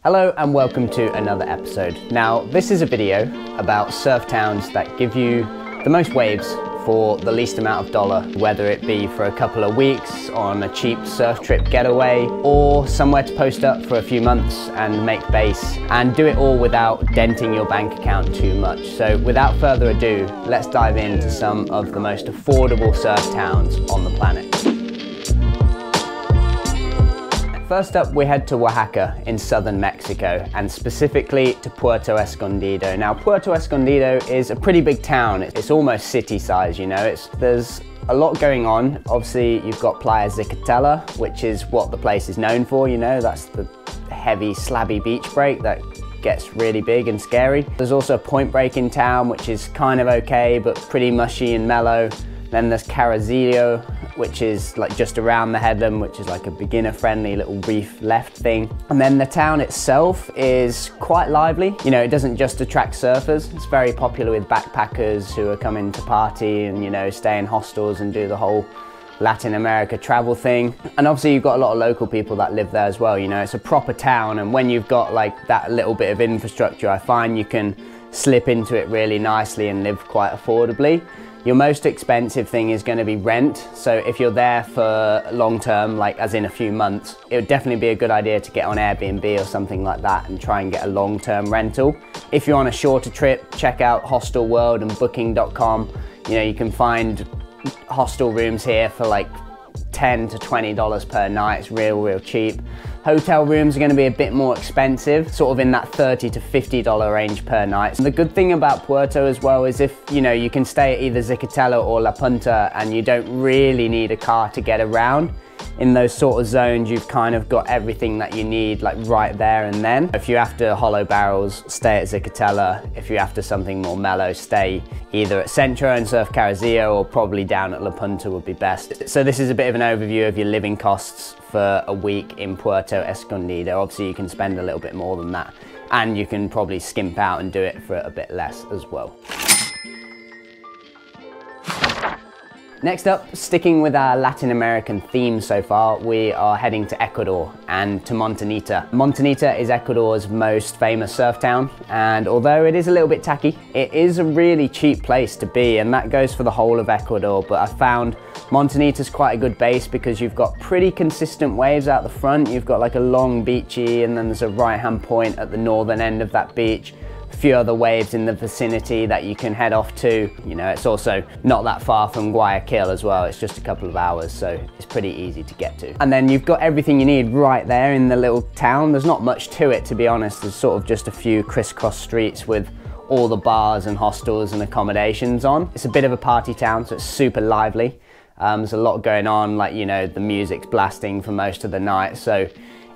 Hello and welcome to another episode. Now, this is a video about surf towns that give you the most waves for the least amount of dollar, whether it be for a couple of weeks on a cheap surf trip getaway or somewhere to post up for a few months and make base and do it all without denting your bank account too much. So without further ado, let's dive into some of the most affordable surf towns on the planet. First up, we head to Oaxaca in southern Mexico, and specifically to Puerto Escondido. Now, Puerto Escondido is a pretty big town. It's almost city size, you know. There's a lot going on. Obviously, you've got Playa Zicatela, which is what the place is known for, you know. That's the heavy, slabby beach break that gets really big and scary. There's also a Point Break in town, which is kind of okay, but pretty mushy and mellow. Then there's Carrizalillo, which is like just around the headland, which is like a beginner-friendly little reef left thing. And then the town itself is quite lively. You know, it doesn't just attract surfers. It's very popular with backpackers who are coming to party and, you know, stay in hostels and do the whole Latin America travel thing. And obviously you've got a lot of local people that live there as well, you know. It's a proper town, and when you've got like that little bit of infrastructure, I find you can slip into it really nicely and live quite affordably. Your most expensive thing is going to be rent. So if you're there for long term, like as in a few months, it would definitely be a good idea to get on Airbnb or something like that and try and get a long-term rental. If you're on a shorter trip, check out Hostel World and Booking.com. You know, you can find hostel rooms here for like $10 to $20 per night. It's real cheap. Hotel rooms are going to be a bit more expensive, sort of in that $30 to $50 range per night. And the good thing about Puerto as well is if, you know, you can stay at either Zicatela or La Punta and you don't really need a car to get around. In those sort of zones, you've kind of got everything that you need like right there and then. If you're after hollow barrels, stay at Zicatela. If you're after something more mellow, stay either at Centro and Surf Carrizalillo or probably down at La Punta would be best. So this is a bit of an overview of your living costs for a week in Puerto Escondido. Obviously you can spend a little bit more than that, and you can probably skimp out and do it for a bit less as well. Next up, sticking with our Latin American theme so far, we are heading to Ecuador and to Montañita. Montañita is Ecuador's most famous surf town, and although it is a little bit tacky, it is a really cheap place to be, and that goes for the whole of Ecuador. But I found Montañita's quite a good base because you've got pretty consistent waves out the front. You've got like a long beachy, and then there's a right-hand point at the northern end of that beach. A few other waves in the vicinity that you can head off to. You know, it's also not that far from Guayaquil as well. It's just a couple of hours, so it's pretty easy to get to. And then you've got everything you need right there in the little town. There's not much to it, to be honest. There's sort of just a few crisscross streets with all the bars and hostels and accommodations on. It's a bit of a party town, so it's super lively. There's a lot going on, like, you know, the music's blasting for most of the night. So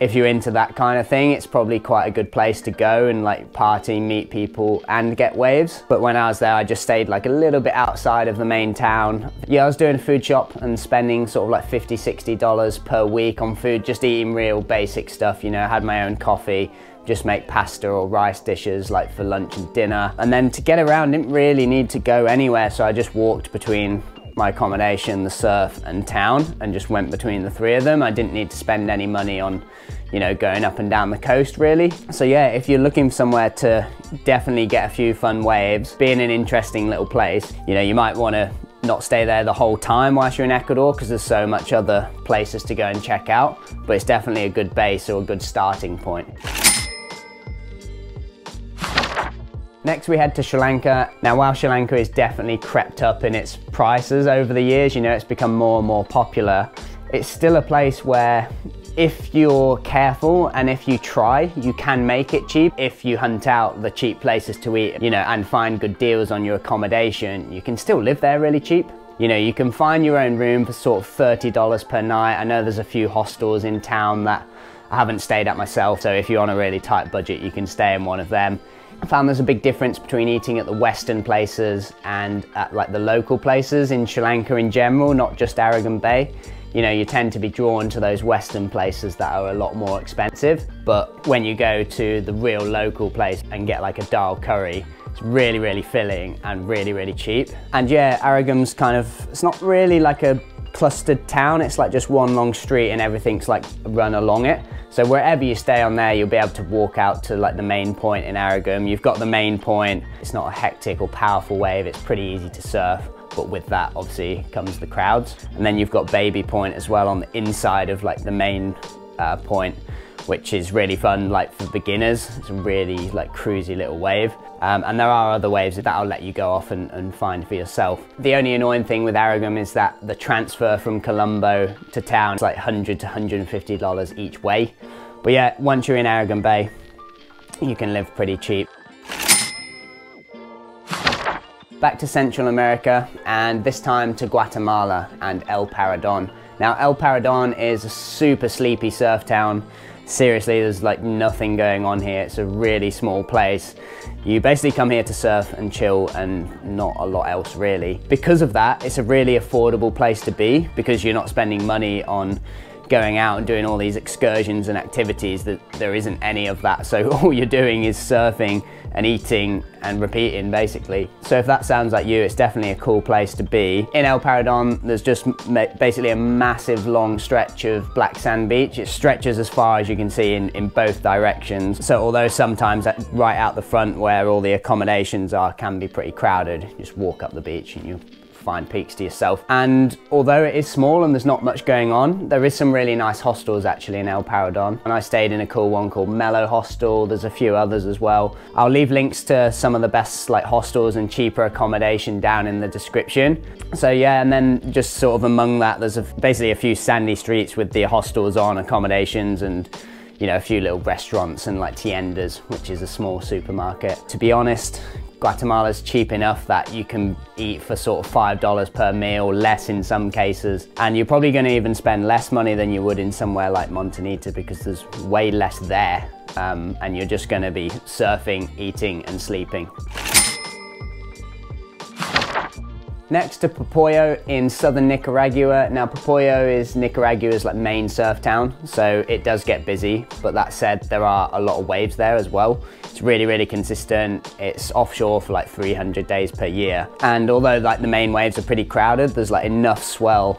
if you're into that kind of thing, it's probably quite a good place to go and like party, meet people and get waves. But when I was there, I just stayed like a little bit outside of the main town. Yeah, I was doing a food shop and spending sort of like $50, $60 per week on food, just eating real basic stuff, you know. I had my own coffee, just make pasta or rice dishes like for lunch and dinner. And then to get around, didn't really need to go anywhere, so I just walked between my accommodation, the surf and town, and just went between the three of them. I didn't need to spend any money on, you know, going up and down the coast really. So yeah, if you're looking for somewhere to definitely get a few fun waves, being an interesting little place, you know, you might want to not stay there the whole time whilst you're in Ecuador because there's so much other places to go and check out, but it's definitely a good base or a good starting point. Next we head to Sri Lanka. Now, while Sri Lanka is definitely crept up in its prices over the years, you know, it's become more and more popular, it's still a place where if you're careful and if you try, you can make it cheap. If you hunt out the cheap places to eat, you know, and find good deals on your accommodation, you can still live there really cheap. You know, you can find your own room for sort of $30 per night. I know there's a few hostels in town that I haven't stayed at myself, so if you're on a really tight budget, you can stay in one of them. I found there's a big difference between eating at the Western places and at like the local places in Sri Lanka in general, not just Aragon Bay. You know, you tend to be drawn to those Western places that are a lot more expensive, but when you go to the real local place and get like a dal curry, it's really filling and really cheap. And yeah, Aragon's kind of, it's not really like a clustered town. It's like just one long street and everything's like run along it. So wherever you stay on there, you'll be able to walk out to like the main point in Aragon. You've got the main point. It's not a hectic or powerful wave. It's pretty easy to surf. But with that, obviously, comes the crowds. And then you've got Baby Point as well on the inside of like the main point, which is really fun, like for beginners. It's a really like cruisy little wave. And there are other waves that I'll let you go off and find for yourself. The only annoying thing with Aragon is that the transfer from Colombo to town is like $100 to $150 each way. But yeah, once you're in Aragon Bay, you can live pretty cheap. Back to Central America, and this time to Guatemala and El Paredon. Now, El Paredon is a super sleepy surf town. Seriously, there's like nothing going on here. It's a really small place. You basically come here to surf and chill and not a lot else really. Because of that, it's a really affordable place to be because you're not spending money on going out and doing all these excursions and activities. That there isn't any of that. So all you're doing is surfing and eating and repeating basically. So if that sounds like you, it's definitely a cool place to be. In El Paredon, there's just basically a massive long stretch of black sand beach. It stretches as far as you can see in both directions. So although sometimes right out the front where all the accommodations are can be pretty crowded, you just walk up the beach and you find peaks to yourself. And although it is small and there's not much going on, there is some really nice hostels actually in El Paredon. And I stayed in a cool one called Mellow Hostel. There's a few others as well. I'll leave links to some of the best like hostels and cheaper accommodation down in the description. So yeah, and then just sort of among that, there's basically a few sandy streets with the hostels on, accommodations, and you know, a few little restaurants and like tiendas, which is a small supermarket. To be honest, Guatemala's cheap enough that you can eat for sort of $5 per meal, less in some cases. And you're probably gonna even spend less money than you would in somewhere like Montanita because there's way less there. And you're just gonna be surfing, eating and sleeping. Next to Popoyo in southern Nicaragua. Now Popoyo is Nicaragua's like main surf town, so it does get busy, but that said, there are a lot of waves there as well. It's really, really consistent. It's offshore for like 300 days per year. And although like the main waves are pretty crowded, there's like enough swell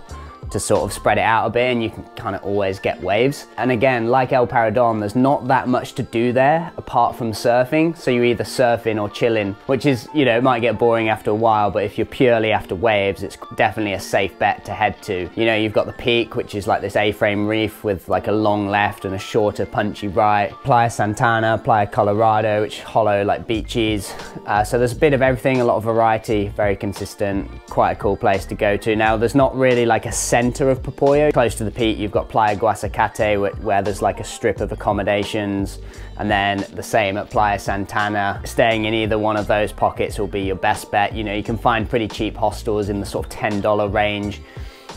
to sort of spread it out a bit and you can kind of always get waves. And again, like El Paredon, there's not that much to do there apart from surfing. So you're either surfing or chilling, which is, you know, it might get boring after a while, but if you're purely after waves, it's definitely a safe bet to head to. You know, you've got the Peak, which is like this A-frame reef with like a long left and a shorter punchy right. Playa Santana, Playa Colorado, which hollow like beaches. So there's a bit of everything, a lot of variety, very consistent, quite a cool place to go to. Now there's not really like a center of Popoyo. Close to the Peak, you've got Playa Guasacate, where there's like a strip of accommodations, and then the same at Playa Santana. Staying in either one of those pockets will be your best bet. You know, you can find pretty cheap hostels in the sort of $10 range.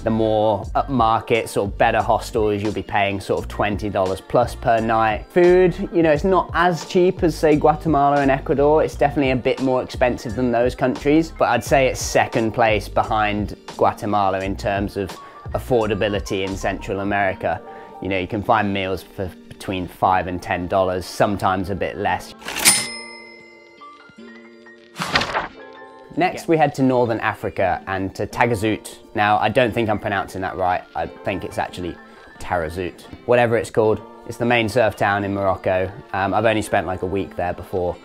The more upmarket, sort of better hostels, you'll be paying sort of $20 plus per night. Food, you know, it's not as cheap as say Guatemala and Ecuador. It's definitely a bit more expensive than those countries, but I'd say it's second place behind Guatemala in terms of affordability in Central America. You know, you can find meals for between $5 and $10, sometimes a bit less. Next, we head to Northern Africa and to Tagazout. Now, I don't think I'm pronouncing that right. I think it's actually Tarazout. Whatever it's called, it's the main surf town in Morocco. I've only spent like a week there before,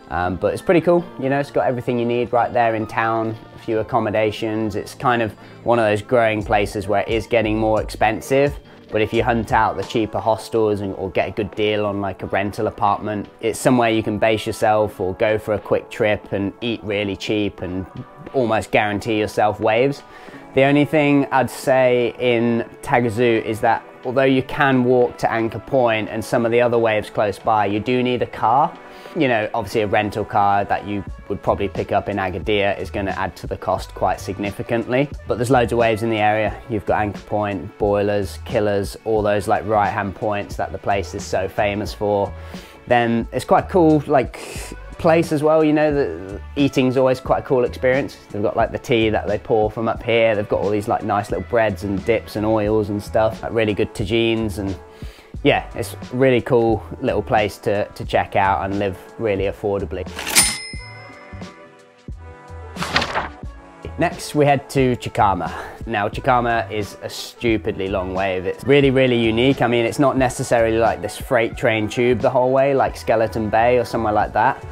but it's pretty cool. You know, it's got everything you need right there in town, a few accommodations. It's kind of one of those growing places where it is getting more expensive. But if you hunt out the cheaper hostels or get a good deal on like a rental apartment, it's somewhere you can base yourself or go for a quick trip and eat really cheap and almost guarantee yourself waves. The only thing I'd say in Tagazout is that although you can walk to Anchor Point and some of the other waves close by, you do need a car. You know, obviously a rental car that you would probably pick up in Agadir is going to add to the cost quite significantly. But there's loads of waves in the area. You've got Anchor Point, Boilers, Killers, all those like right-hand points that the place is so famous for. Then it's quite cool, like place as well. You know, the eating's always quite a cool experience. They've got like the tea that they pour from up here. They've got all these like nice little breads and dips and oils and stuff, like really good tagines, and yeah, it's a really cool little place to check out and live really affordably. Next, we head to Chicama. Now, Chicama is a stupidly long wave. It's really, really unique. I mean, it's not necessarily like this freight train tube the whole way, like Skeleton Bay or somewhere like that.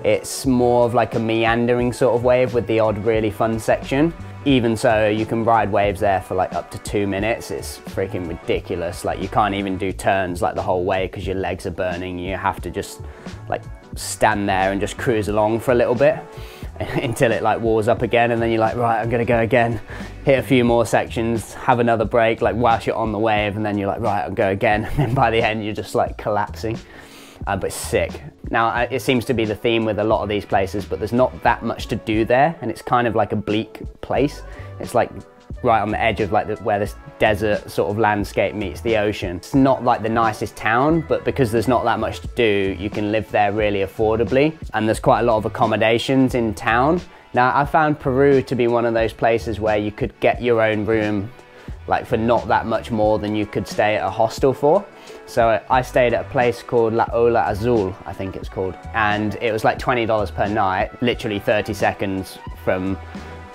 It's more of like a meandering sort of wave with the odd really fun section. Even so, you can ride waves there for like up to 2 minutes. It's freaking ridiculous. Like, you can't even do turns like the whole way because your legs are burning. You have to just like stand there and just cruise along for a little bit until it like walls up again, and then you're like, right, I'm gonna go again, hit a few more sections, have another break like whilst you're on the wave, and then you're like, right, I'll go again, and then by the end you're just like collapsing. But it's sick. Now, it seems to be the theme with a lot of these places, but there's not that much to do there, and it's kind of like a bleak place. It's like right on the edge of like where this desert sort of landscape meets the ocean. It's not like the nicest town, but because there's not that much to do, you can live there really affordably, and there's quite a lot of accommodations in town. Now, I found Peru to be one of those places where you could get your own room like for not that much more than you could stay at a hostel for. So I stayed at a place called La Ola Azul, I think it's called, and it was like $20 per night, literally 30 seconds from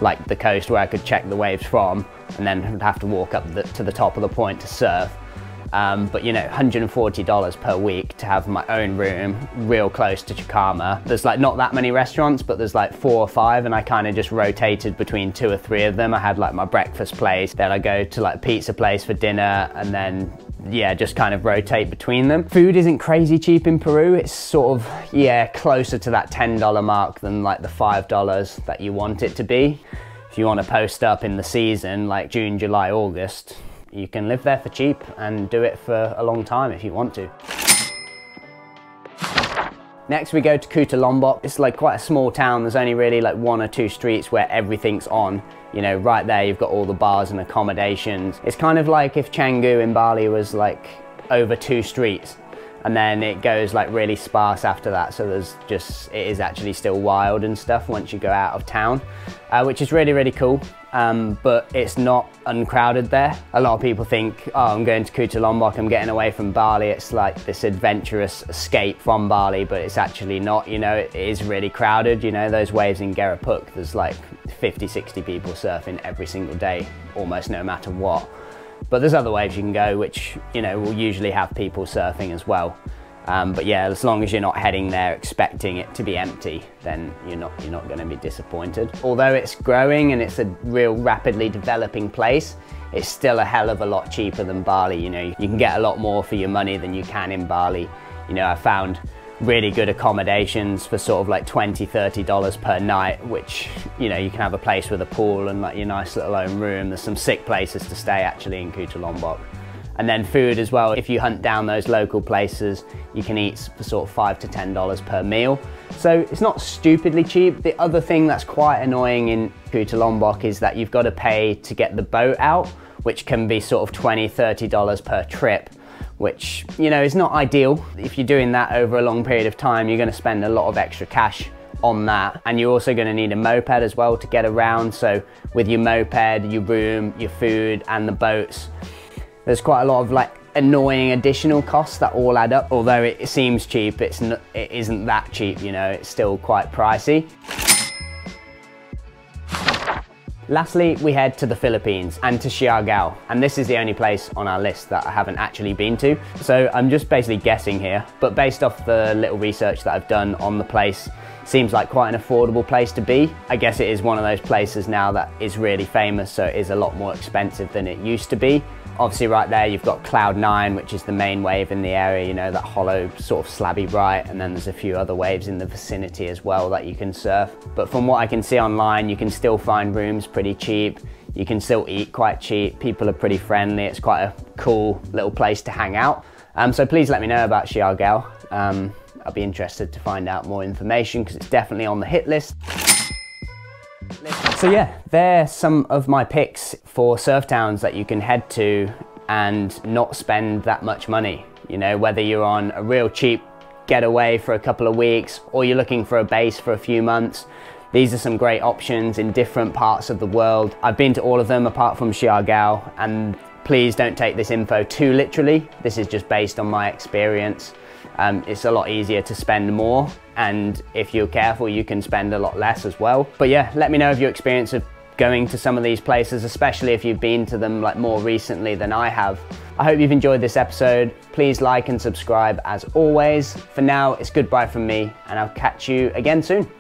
like the coast where I could check the waves from, and then would have to walk up to the top of the point to surf. But you know, $140 per week to have my own room real close to Chicama. There's like not that many restaurants, but there's like 4 or 5, and I kind of just rotated between 2 or 3 of them. I had like my breakfast place, then I go to like pizza place for dinner, and then yeah, just kind of rotate between them. Food isn't crazy cheap in Peru. It's sort of, yeah, closer to that $10 mark than like the $5 that you want it to be. If you want to post up in the season, like June, July, August, you can live there for cheap and do it for a long time if you want to. Next we go to Kuta Lombok. It's like quite a small town. There's only really like 1 or 2 streets where everything's on. You know, right there you've got all the bars and accommodations. It's kind of like if Canggu in Bali was like over 2 streets, and then it goes like really sparse after that. So there's just, it is actually still wild and stuff once you go out of town, which is really, really cool. But it's not uncrowded there. A lot of people think, oh, I'm going to Kuta Lombok, I'm getting away from Bali. It's like this adventurous escape from Bali, but it's actually not, you know, it is really crowded. You know, those waves in Garapuk, there's like 50, 60 people surfing every single day, almost no matter what. But there's other waves you can go, which, you know, will usually have people surfing as well. But yeah, as long as you're not heading there expecting it to be empty, then you're not going to be disappointed. Although it's growing and it's a real rapidly developing place, it's still a hell of a lot cheaper than Bali. You know, you can get a lot more for your money than you can in Bali. You know, I found really good accommodations for sort of like $20, $30 per night, which, you know, you can have a place with a pool and like your nice little own room. There's some sick places to stay actually in Kuta Lombok. And then food as well. If you hunt down those local places, you can eat for sort of $5 to $10 per meal. So it's not stupidly cheap. The other thing that's quite annoying in Kuta Lombok is that you've got to pay to get the boat out, which can be sort of $20, $30 per trip, which, you know, is not ideal. If you're doing that over a long period of time, you're going to spend a lot of extra cash on that, and you're also going to need a moped as well to get around. So with your moped, your room, your food and the boats, there's quite a lot of like annoying additional costs that all add up. Although it seems cheap, it isn't that cheap, you know, it's still quite pricey. Lastly, we head to the Philippines and to Siargao, and this is the only place on our list that I haven't actually been to. So I'm just basically guessing here, but based off the little research that I've done on the place, seems like quite an affordable place to be. I guess it is one of those places now that is really famous, so it is a lot more expensive than it used to be. Obviously right there you've got Cloud 9, which is the main wave in the area, you know, that hollow sort of slabby bright, and then there's a few other waves in the vicinity as well that you can surf. But from what I can see online, you can still find rooms pretty cheap, you can still eat quite cheap, people are pretty friendly, it's quite a cool little place to hang out. So please let me know about Siargao. I'll be interested to find out more information because it's definitely on the hit list. So yeah, they're some of my picks for surf towns that you can head to and not spend that much money. You know, whether you're on a real cheap getaway for a couple of weeks or you're looking for a base for a few months, these are some great options in different parts of the world. I've been to all of them apart from Siargao, and please don't take this info too literally. This is just based on my experience. It's a lot easier to spend more, and if you're careful you can spend a lot less as well. But yeah, let me know of your experience of going to some of these places, especially if you've been to them like more recently than I have. I hope you've enjoyed this episode. Please like and subscribe as always. For now, it's goodbye from me, and I'll catch you again soon.